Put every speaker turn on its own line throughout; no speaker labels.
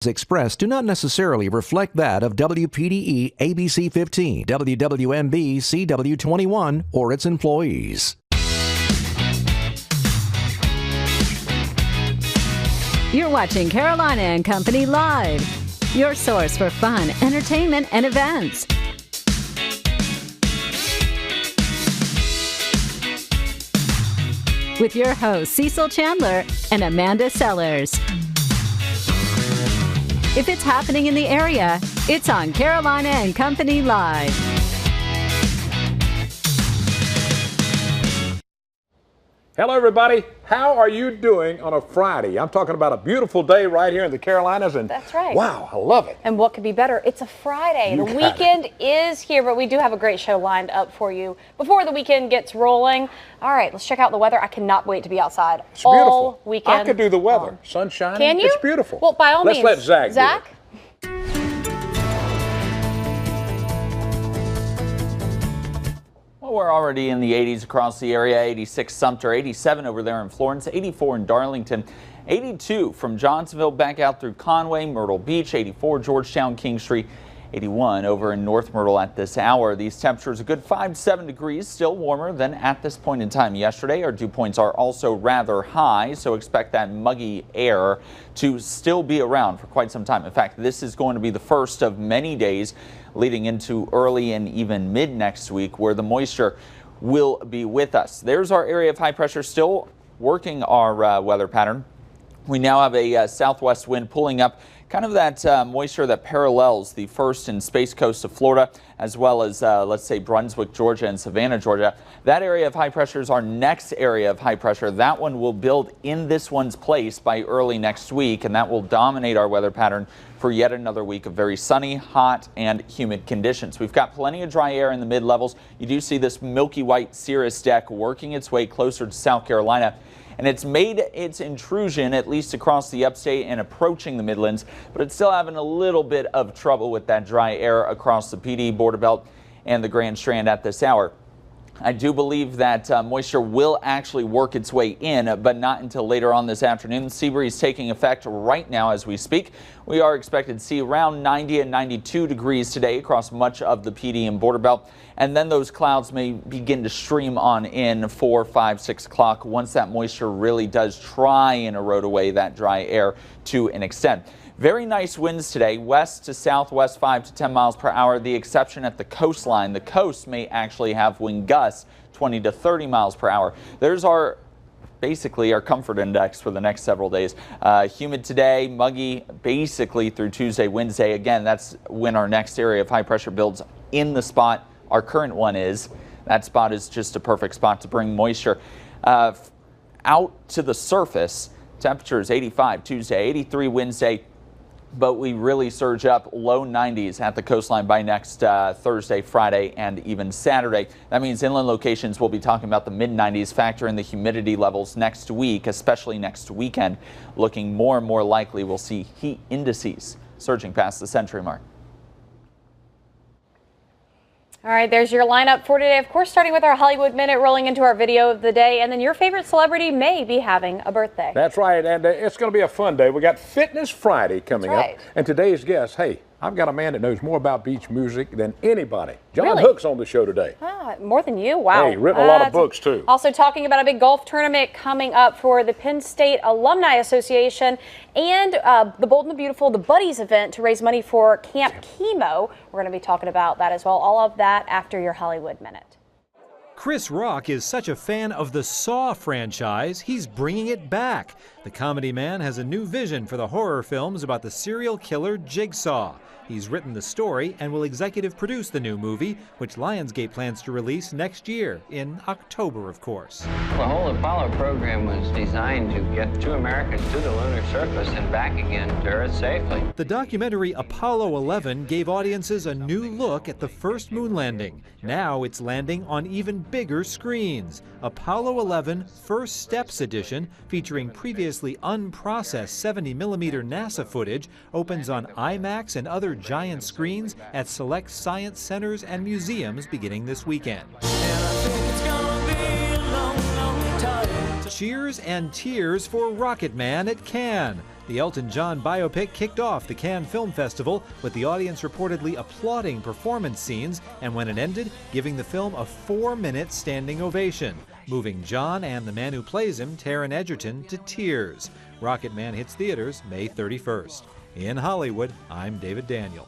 expressed do not necessarily reflect that of WPDE ABC 15, WWMB CW21, or its employees.
You're watching Carolina and Company Live, your source for fun, entertainment, and events. With your hosts, Cecil Chandler and Amanda Sellers. If it's happening in the area, it's on Carolina and Company Live.
Hello, everybody. How are you doing on a Friday? I'm talking about a beautiful day right here in the Carolinas, and
that's right.
Wow, I love it.
And what could be better? It's a Friday. The weekend is here, but we do have a great show lined up for you before the weekend gets rolling. All right, let's check out the weather. I cannot wait to be outside
It's beautiful.
all weekend.
I could do the weather. Sun shining.
Can you?
It's beautiful.
Well, by all means.
Let's let Zach do it.
Well, we're already in the 80s across the area. 86 Sumter, 87 over there in Florence, 84 in Darlington, 82 from Johnsonville back out through Conway, Myrtle Beach, 84 Georgetown, King Street, 81 over in North Myrtle at this hour. These temperatures a good 5 to 7 degrees, still warmer than at this point in time yesterday. Our dew points are also rather high, so expect that muggy air to still be around for quite some time. In fact, this is going to be the first of many days leading into early and even mid next week where the moisture will be with us. There's our area of high pressure still working our weather pattern. We now have a southwest wind pulling up kind of that moisture that parallels the first and Space Coast of Florida, as well as, let's say, Brunswick, Georgia, and Savannah, Georgia. That area of high pressure is our next area of high pressure. That one will build in this one's place by early next week, and that will dominate our weather pattern for yet another week of very sunny, hot, and humid conditions. We've got plenty of dry air in the mid-levels. You do see this milky white cirrus deck working its way closer to South Carolina, and it's made its intrusion at least across the upstate and approaching the Midlands, but it's still having a little bit of trouble with that dry air across the PD border belt and the Grand Strand at this hour. I do believe that moisture will actually work its way in, but not until later on this afternoon. Sea breeze taking effect right now as we speak. We are expected to see around 90 and 92 degrees today across much of the PD and border belt. And then those clouds may begin to stream on in 4, 5, 6 o'clock once that moisture really does try and erode away that dry air to an extent. Very nice winds today, west to southwest 5 to 10 miles per hour. The exception at the coastline. The coast may actually have wind gusts 20 to 30 miles per hour. There's basically our comfort index for the next several days. Humid today, muggy basically through Tuesday, Wednesday. Again, that's when our next area of high pressure builds in the spot our current one is. That spot is just a perfect spot to bring moisture out to the surface. Temperatures 85 Tuesday, 83 Wednesday. But we really surge up low 90s at the coastline by next Thursday, Friday, and even Saturday. That means inland locations will be talking about the mid-90s. Factor in the humidity levels next week, especially next weekend. Looking more and more likely we'll see heat indices surging past the century mark.
All right, there's your lineup for today. Of course, starting with our Hollywood Minute, rolling into our video of the day, and then your favorite celebrity may be having a birthday.
That's right, and it's going to be a fun day. We got Fitness Friday coming
That's right.
up, and today's guest, hey, I've got a man that knows more about beach music than anybody. John
Really?
Hook's on the show today.
More than you? Wow.
Hey, written a lot of books, too.
Also talking about a big golf tournament coming up for the Penn State Alumni Association and the Bold and the Beautiful, the Buddies event to raise money for Camp Chemo. We're going to be talking about that as well. All of that after your Hollywood Minute.
Chris Rock is such a fan of the Saw franchise, he's bringing it back. The comedy man has a new vision for the horror films about the serial killer Jigsaw. He's written the story and will executive produce the new movie, which Lionsgate plans to release next year, in October, of course.
The whole Apollo program was designed to get 2 Americans to the lunar surface and back again to Earth safely.
The documentary Apollo 11 gave audiences a new look at the first moon landing. Now it's landing on even bigger screens. Apollo 11 First Steps Edition, featuring previously unprocessed 70mm NASA footage, opens on IMAX and other giant screens at select science centers and museums beginning this weekend. Cheers and tears for Rocket Man at Cannes. The Elton John biopic kicked off the Cannes Film Festival with the audience reportedly applauding performance scenes, and when it ended, giving the film a 4-minute standing ovation, moving John and the man who plays him, Taron Egerton, to tears. Rocket Man hits theaters May 31st. In Hollywood, I'm David Daniel.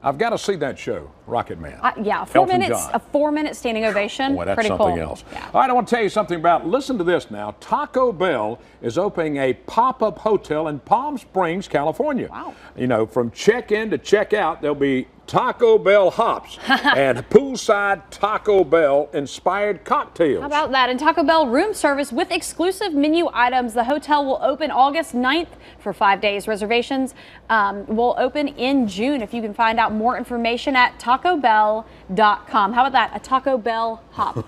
I've got to see that show, Rocket Man.
Yeah, 4
Elton
minutes,
John.
a 4-minute standing ovation.
Boy, that's
pretty
something
cool.
else.
Yeah.
All right, I want to tell you something about, listen to this now. Taco Bell is opening a pop-up hotel in Palm Springs, California.
Wow.
You know, from check-in to check-out, there'll be Taco Bell hops and poolside Taco Bell inspired cocktails.
How about that? And Taco Bell room service with exclusive menu items. The hotel will open August 9th for 5 days. Reservations will open in June. If you can find out more information at tacobell.com. How about that? A Taco Bell hop.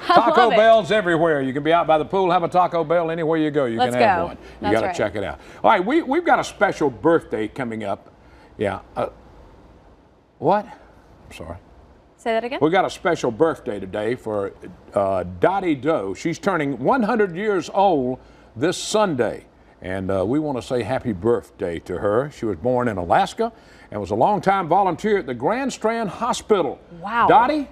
Taco Bell's everywhere. You can be out by the pool, have a Taco Bell anywhere you go. You can have one. You got to check it out. All right, we've got a special birthday coming up. Yeah. What? I'm sorry.
Say that again?
We got a special birthday today for Dottie Doe. She's turning 100 years old this Sunday, and we want to say happy birthday to her. She was born in Alaska and was a longtime volunteer at the Grand Strand Hospital.
Wow.
Dottie,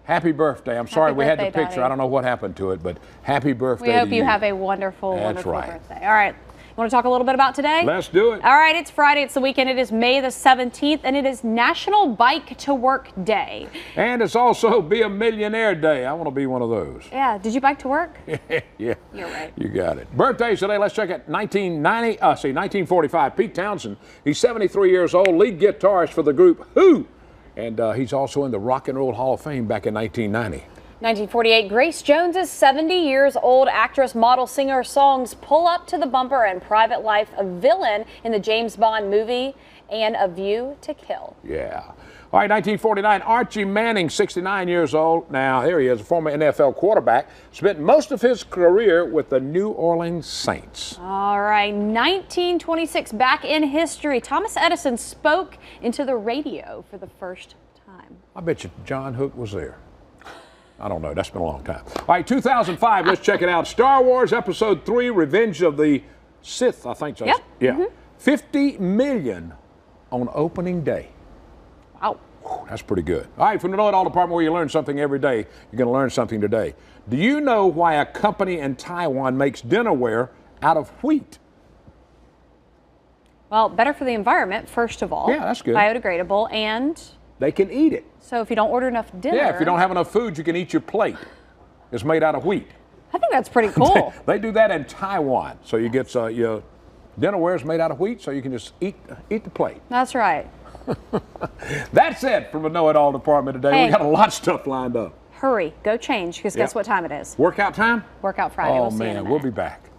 happy birthday. I'm sorry we had the
birthday,
picture.
Dottie.
I don't know what happened to it, but happy birthday
We hope
to
you have a wonderful,
That's
wonderful
right.
birthday. All right. Want to talk a little bit about today?
Let's do it.
All right, it's Friday, it's the weekend, it is May the 17th, and it is National Bike to Work Day.
And it's also Be a Millionaire Day. I want to be one of those.
Yeah, did you bike to work?
Yeah.
You're right.
You got it. Birthdays today, let's check it. 1945, Pete Townsend. He's 73 years old, lead guitarist for the group Who. And he's also in the Rock and Roll Hall of Fame back in 1990.
1948, Grace Jones is 70 years old. Actress, model, singer, songs Pull Up to the Bumper and Private Life, a villain in the James Bond movie, and A View to Kill.
Yeah. All right, 1949, Archie Manning, 69 years old. Now, here he is, a former NFL quarterback. Spent most of his career with the New Orleans Saints.
All right, 1926, back in history, Thomas Edison spoke into the radio for the first time.
I bet you John Hook was there. I don't know. That's been a long time. All right, 2005. Let's check it out. Star Wars Episode 3, Revenge of the Sith, I think so.
Yep.
Yeah. 50 million on opening day.
Wow.
Whew, that's pretty good. All right, from the Know It All department where you learn something every day, you're going to learn something today. Do you know why a company in Taiwan makes dinnerware out of wheat?
Well, better for the environment, first of all.
Yeah, that's good.
Biodegradable, and
They can eat it.
so if you don't order enough dinner.
Yeah, if you don't have enough food, you can eat your plate. It's made out of wheat.
I think that's pretty cool.
They do that in Taiwan. So you get your dinnerware is made out of wheat, so you can just eat the plate.
That's right.
That's it from the Know It All department today.
Hey.
We got a lot of stuff lined up.
Hurry, go change, because guess what time it is?
Workout time?
Workout Friday.
Oh
We'll see you in a
man,
minute.
we'll be back.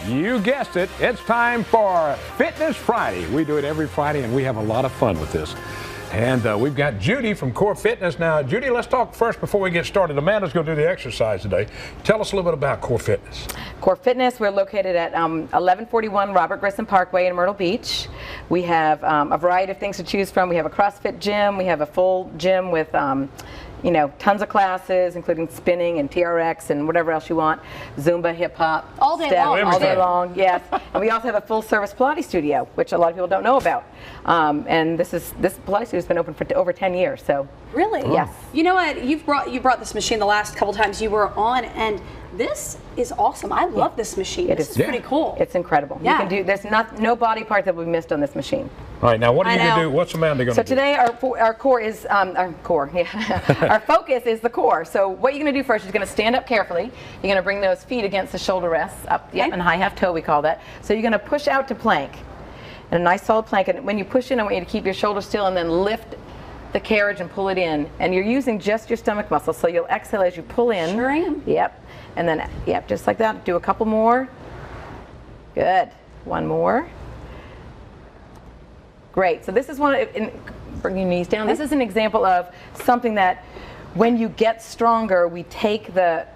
You guessed it. It's time for Fitness Friday. We do it every Friday, and we have a lot of fun with this. And we've got Judy from Core Fitness. Now, Judy, let's talk first before we get started. Amanda's going to do the exercise today. Tell us a little bit about Core Fitness.
Core Fitness, we're located at 1141 Robert Grissom Parkway in Myrtle Beach. We have a variety of things to choose from. We have a CrossFit gym. We have a full gym with tons of classes, including spinning and TRX and whatever else you want. Zumba, hip hop.
All day long.
All day long, yes. And we also have a full service Pilates studio, which a lot of people don't know about. And this Pilates studio has been open for over 10 years, so.
Really?
Yes.
You know what? You brought this machine the last couple times you were on, and this is awesome. I love this machine. This is pretty cool.
It's incredible.
Yeah.
You can do. There's no body part that we missed on this machine.
All right, now what are you going to do? What's Amanda going to do?
So today our core is our focus is the core. So what you're going to do first is you're going to stand up carefully. You're going to bring those feet against the shoulder rests up, and high half toe we call that. So you're going to push out to plank, and a nice solid plank. And when you push in, I want you to keep your shoulders still, and then lift the carriage and pull it in. And you're using just your stomach muscles. So you'll exhale as you pull in.
Sure am.
Yep. And then just like that. Do a couple more. Good. One more. Great. So this is bring your knees down. This is an example of something that when you get stronger, we take the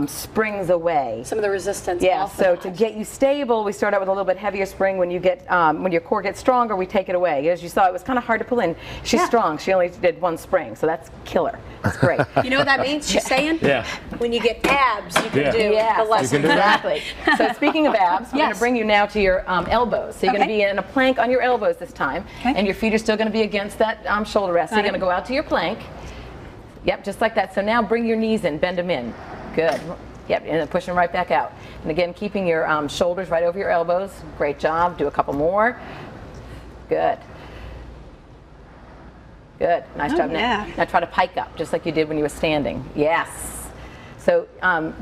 springs away.
Some of the resistance.
Yeah,
off the
so
knives.
to get you stable, we start out with a little bit heavier spring. When you get, when your core gets stronger, we take it away. As you saw, it was kind of hard to pull in. She's strong. She only did one spring, so that's killer. That's great.
You know what that means? She's saying?
Yeah.
When you get abs, you can do
Yes,
the lesson.
exactly. So speaking of abs, we're going to bring you now to your elbows. So you're going to be in a plank on your elbows this time, and your feet are still going to be against that shoulder rest. So you're going to go out to your plank. Yep, just like that. So now bring your knees in, bend them in. Good. Yep, and then push them right back out. And again, keeping your shoulders right over your elbows. Great job. Do a couple more. Good. Good. Nice job. Now try to pike up, just like you did when you were standing. Yes. So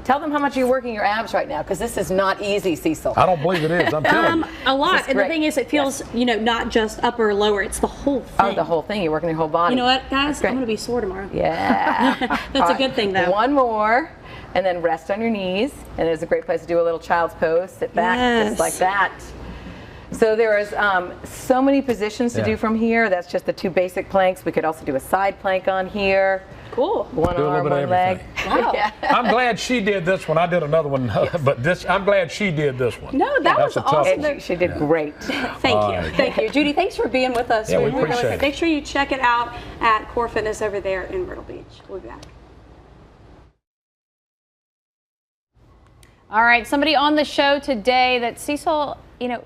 tell them how much you're working your abs right now, because this is not easy, Cecil.
I don't believe it is. I'm telling you.
A lot. And the thing is, it feels, you know, not just upper or lower, it's the whole thing.
Oh, the whole thing. You're working your whole body.
You know what, guys? I'm going to be sore tomorrow.
Yeah.
That's a good thing, though.
One more, and then rest on your knees. And it's a great place to do a little child's pose. Sit back, just like that. So there is so many positions to do from here. That's just the 2 basic planks. We could also do a side plank on here.
Cool.
One arm, one leg.
Wow.
I'm glad she did this one. I did another one, but I'm glad she did this one.
No, that was awesome.
She did great.
Thank you. Thank you. Judy, thanks for being with us.
Yeah, we appreciate it.
Make sure you check it out at Core Fitness over there in Myrtle Beach. We'll be back. All right, somebody on the show today that Cecil, you know,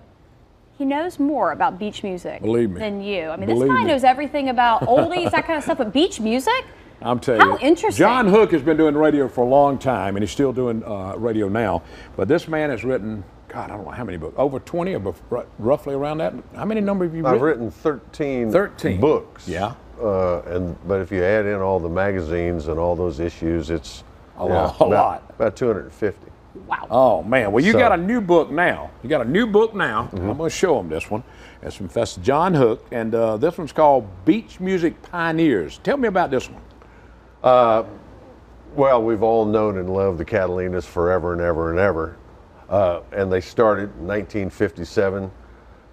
he knows more about beach music than you. I mean, this guy knows everything about oldies, that kind of stuff, but beach music?
I'm telling you.
How interesting.
John Hook has been doing radio for a long time, and he's still doing radio now. But this man has written, God, I don't know how many books, over 20 or roughly around that. How many number have you written?
I've written 13 books.
Yeah.
But if you add in all the magazines and all those issues, it's
a lot.
About 250.
Wow.
Oh, man. Well, you got a new book now. You got a new book now. I'm going to show them this one. It's from Professor John Hook, and this one's called Beach Music Pioneers. Tell me about this one.
Well, we've all known and loved the Catalinas forever and ever and ever. And they started in 1957.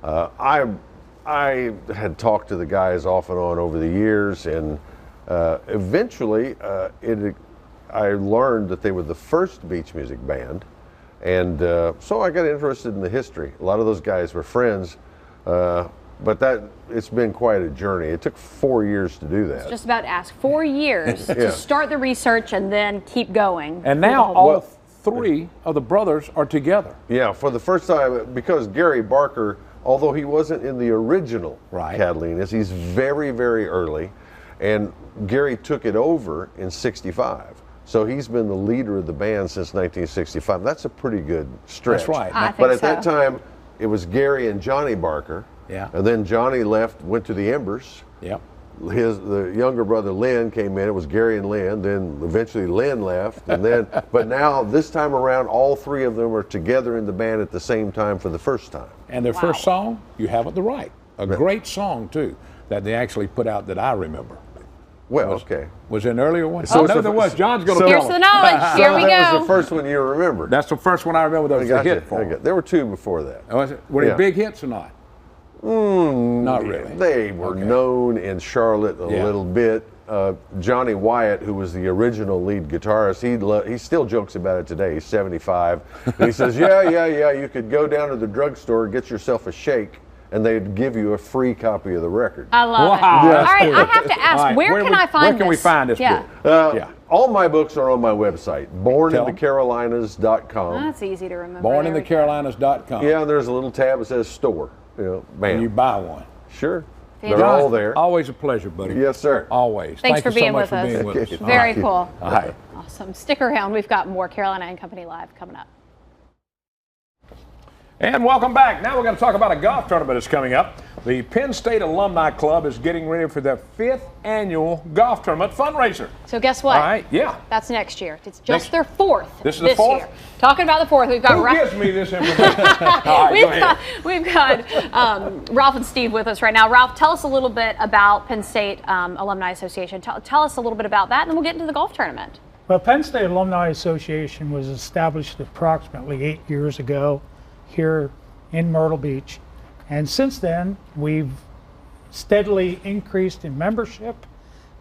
I had talked to the guys off and on over the years, and eventually I learned that they were the first beach music band. And so I got interested in the history. A lot of those guys were friends. But it's been quite a journey. It took 4 years to do that.
I was just about to ask, 4 years to start the research and then keep going.
And now all 3 of the brothers are together.
Yeah, for the first time, because Gary Barker, although he wasn't in the original Catalinas, he's very, very early. And Gary took it over in '65. So he's been the leader of the band since 1965. That's a pretty good stretch.
That's right.
But at that time, it was Gary and Johnny Barker.
Yeah.
And then Johnny left, went to the Embers.
Yep.
The younger brother Lynn came in. It was Gary and Lynn. Then eventually Lynn left, and then but now this time around, all 3 of them are together in the band at the same time for the first time.
And their first song, You Have It the Right, a great song too that they actually put out that I remember.
Well,
was there an earlier one?
So
no, there was. John's going to
Here's the knowledge. Here we go.
That was the first one you remember.
That's the first one I remember that was a hit for.
There were 2 before that.
Was it? Were they big hits or not? Not really.
They were known in Charlotte a little bit. Johnny Wyatt, who was the original lead guitarist, he still jokes about it today. He's 75. And he says, yeah, you could go down to the drugstore, get yourself a shake, and they'd give you a free copy of the record.
I love it. All right, I have to ask, where can I find this?
Where can we find this book?
All my books are on my website, borninthecarolinas.com.
That's easy to remember.
Borninthecarolinas.com.
Yeah, there's a little tab that says store.
And you buy one.
Sure.
Fantastic.
They're all there.
Always a pleasure, buddy.
Yes, sir.
Always.
Thanks
Thank
for
you
being
so much
with us.
for being with us.
Very cool.
All right.
Awesome. Stick around. We've got more Carolina and Company Live coming up.
And welcome back. Now we're going to talk about a golf tournament that's coming up. The Penn State Alumni Club is getting ready for their 5th annual golf tournament fundraiser.
So guess what?
All right, yeah.
That's next year. It's just their 4th
this4th?
year. Talking about the 4th, we've got
Who gives me this information? All right,
we've got Ralph and Steve with us right now. Ralph, tell us a little bit about Penn State Alumni Association. Tell us a little bit about that, and then we'll get into the golf tournament.
Well, Penn State Alumni Association was established approximately 8 years ago here in Myrtle Beach. And since then, we've steadily increased in membership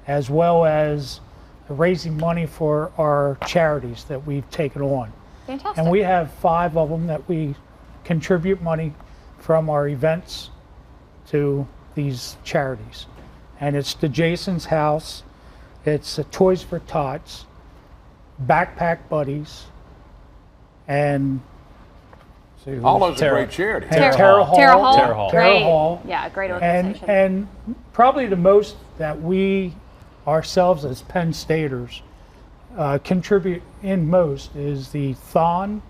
as well as raising money for our charities that we've taken on.
Fantastic.
And we have 5 of them that we contribute money from our events to these charities. And it's the Jason's House, it's Toys for Tots, Backpack Buddies, and
all those are great charities.
Terra Hall.
Terra Hall.
Terra Hall.
Yeah, great organization.
And probably the most that we ourselves as Penn Staters contribute in most is the Thon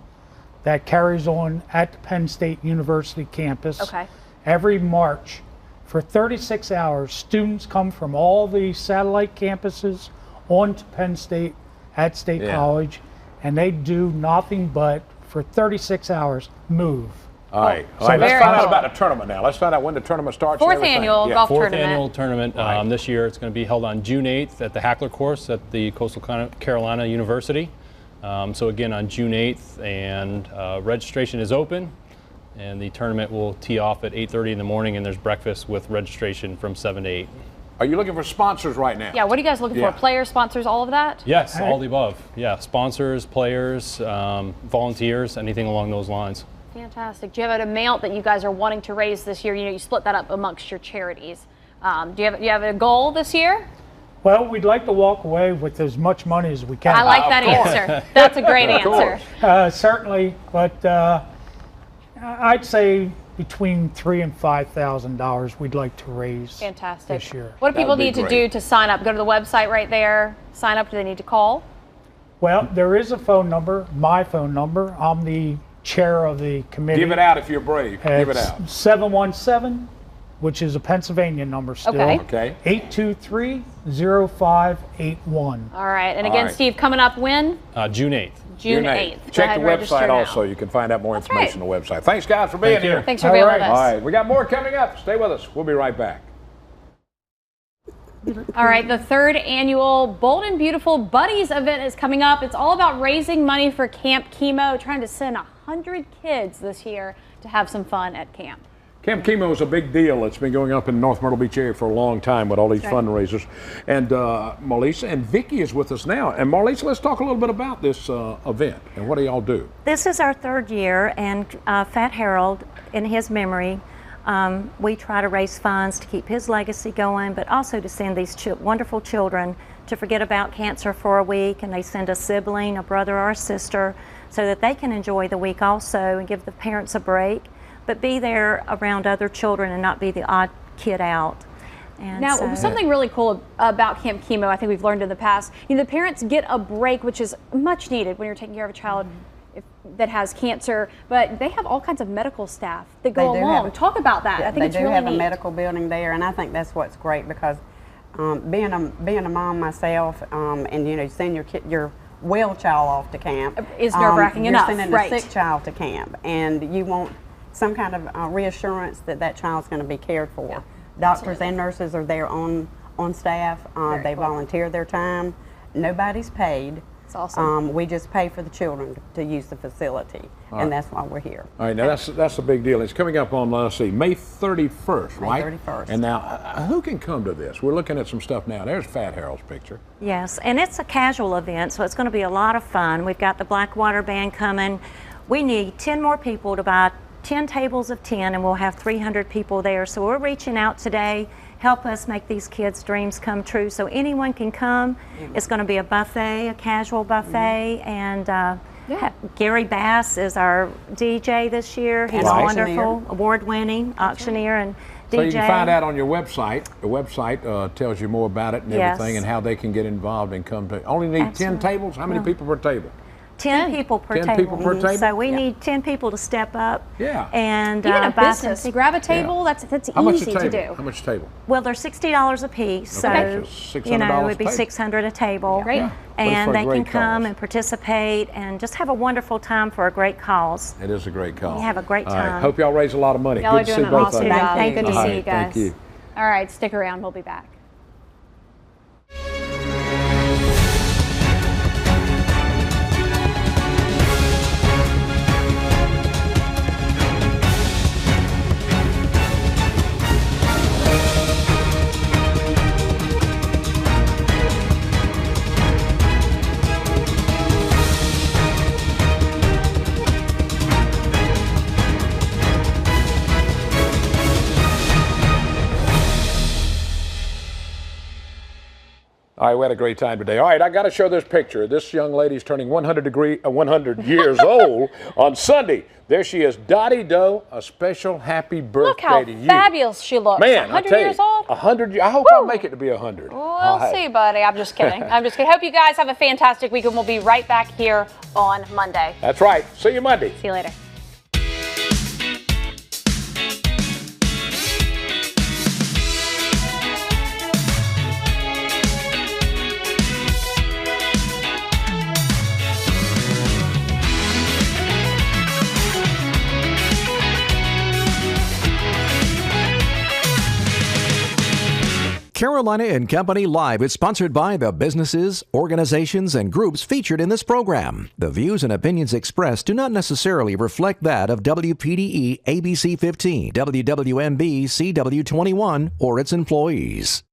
that carries on at the Penn State University campus.
Okay.
Every March for 36 hours, students come from all the satellite campuses onto Penn State at State College, and they do nothing but for 36 hours move.
All right, let's find out about the tournament now. Let's find out when the tournament starts.
Fourth annual golf
Fourth
tournament.
annual tournament this year. It's going to be held on June 8th at the Hackler course at the Coastal Carolina University. So again on June 8th, and registration is open, and the tournament will tee off at 8:30 in the morning, and there's breakfast with registration from 7 to 8.
Are you looking for sponsors right now?
Yeah, what are you guys looking for? Players, sponsors, all of that?
Yes, all the above. Yeah, sponsors, players, volunteers, anything along those lines.
Fantastic. Do you have an amount that you guys are wanting to raise this year? You know, you split that up amongst your charities. Do you have a goal this year?
Well, we'd like to walk away with as much money as we can.
I like that answer. That's a great answer.
Certainly, but I'd say between $3,000 and $5,000 we'd like to raise this year.
What do people need to do to sign up? Go to the website right there, sign up. Do they need to call?
Well, there is a phone number, my phone number. I'm the chair of the committee.
Give it out if you're brave. Give it out.
717, which is a Pennsylvania number still.
Okay.
823-0581.
All right. And again, Steve, coming up when?
June 8th.
June 8th.
Check the website also. You can find out more information on the website. Thanks, guys, for being here.
Thanks for being with us.
All right. We got more coming up. Stay with us. We'll be right back.
All right, the 3rd annual Bold and Beautiful Buddies event is coming up. It's all about raising money for Camp Chemo, trying to send 100 kids this year to have some fun at camp.
Camp Chemo is a big deal. It's been going up in the North Myrtle Beach area for a long time with all these fundraisers. And Marlisa and Vicki is with us now. And Marlisa, let's talk a little bit about this event and what do y'all do?
This is our 3rd year, and Fat Harold, in his memory, we try to raise funds to keep his legacy going, but also to send these wonderful children to forget about cancer for a week, and they send a sibling, a brother or a sister, so that they can enjoy the week also and give the parents a break, but be there around other children and not be the odd kid out. And
now, something really cool about Camp Chemo, I think we've learned in the past, you know, the parents get a break, which is much needed when you're taking care of a child that has cancer, but they have all kinds of medical staff that go along. Talk about that. I think it's really neat.
They do have a medical building there, and I think that's what's great because being a mom myself, and you know, send your well child off to camp
is nerve-wracking enough.
You're sending a sick child to camp, and you want some kind of reassurance that that child's going to be cared for. Yeah, doctors and nurses are there on staff. They volunteer their time. Nobody's paid.
It's awesome.
We just pay for the children to use the facility, and that's why we're here.
All right, now that's a big deal. It's coming up on, let's see, May 31st, right?
May 31st.
And now, who can come to this? We're looking at some stuff now. There's Fat Harold's picture.
Yes, and it's a casual event, so it's going to be a lot of fun. We've got the Blackwater Band coming. We need 10 more people to buy 10 tables of 10, and we'll have 300 people there. So we're reaching out today. Help us make these kids' dreams come true. So anyone can come. It's going to be a buffet, a casual buffet, and Gary Bass is our DJ this year. He's wonderful, award-winning auctioneer and DJ.
So you can find out on your website. The website tells you more about it and everything, and how they can get involved and come to. Only need 10 tables. How many people per table?
10 people per
10
table.
people per table?
So we need 10 people to step up.
Yeah.
And
even a
buy
business,
some
grab a table. That's easy to do.
How much a table?
Well, they're $60 a piece,
Okay.
so you know it would be $600 a table.
Great.
Yeah.
And they can come and participate and just have a wonderful time for a great cause.
It is a great cause.
You have a great time.
All right. Hope y'all raise a lot of money.
Y'all are
Good to see
doing an
both
awesome
of you.
job. Good to
All
see
right,
you guys.
Thank you.
All right, stick around. We'll be back.
All right, we had a great time today. All right, I got to show this picture. This young lady's turning 100 years old on Sunday. There she is, Dottie Doe. A special happy birthday to you.
Look how fabulous she looks.
Man,
100 years old?
100. I hope I'll make it to be 100.
We'll see, buddy. I'm just kidding. I'm just kidding. Hope you guys have a fantastic week, and we'll be right back here on Monday.
That's right. See you Monday.
See you later.
Carolina and Company Live is sponsored by the businesses, organizations, and groups featured in this program. The views and opinions expressed do not necessarily reflect that of WPDE ABC 15, WWMB CW 21, or its employees.